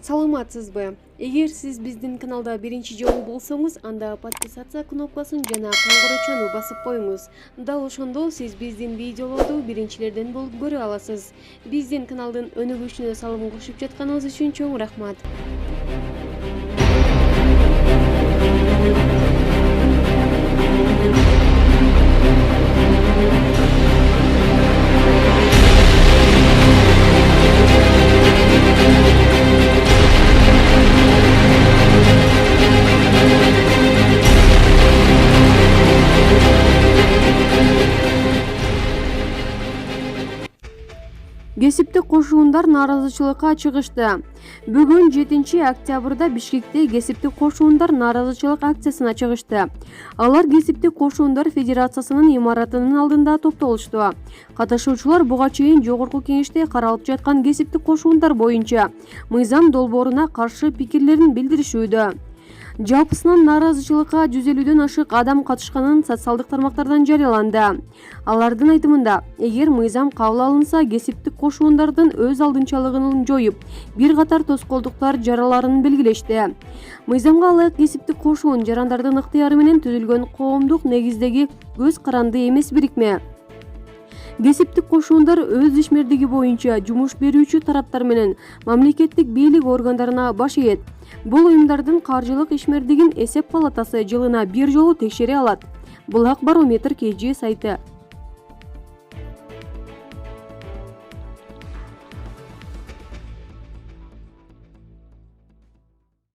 Саламатсызбы? Эгер сиз биздин каналда биринчи жолу болсоңуз, анда подписаться кнопкасын жана каңгырочону басып коюңуз. Дал ошондо сиз биздин видеолорду биринчилерден болуп көрө аласыз. Биздин каналдын өнүгүшүнө салым кошуп жатканыңыз үчүн чоң рахмат. Кесиптик кошуундар нааразычылыкка чыгышты. Бүгүн 7-октябрда Бишкекте кесиптик кошуундар нааразычылык акциясына чыгышты. Алар кесиптик кошуундар федерациясынын имаратынын алдында топтолушту. Катышуучулар буга чейин жогорку кеңеште каралып жаткан кесиптик кошуундар боюнча мыйзам долбооруна каршы пикирлерин билдиришүүдө. Жалпысынан нааразычылыкка 150дөн ашык адам катышканын социалдык тармактардан жарыяланды. Алардын айтымында, эгер мыйзам кабыл алынса, кесиптик кошуундардын өз алдынчалыгын жоюп, бир катар тоскоолдуктар жараларын белгилешти. Мыйзамга ылайык кесиптик кошуун жарандардын ыктыяры менен түзүлгөн коомдук негиздеги көз каранды эмес бирикме. Кесиптик кошуундар өз ишмердиги боюнча жумуш берүүчү тараптар менен мамлекеттик бийлик органдарына баш ийет. Бул уюмдардын каржылык ишмердигин эсеп палатасы жылына бир жолу текшере алат. Бул Акбарометр KG сайты.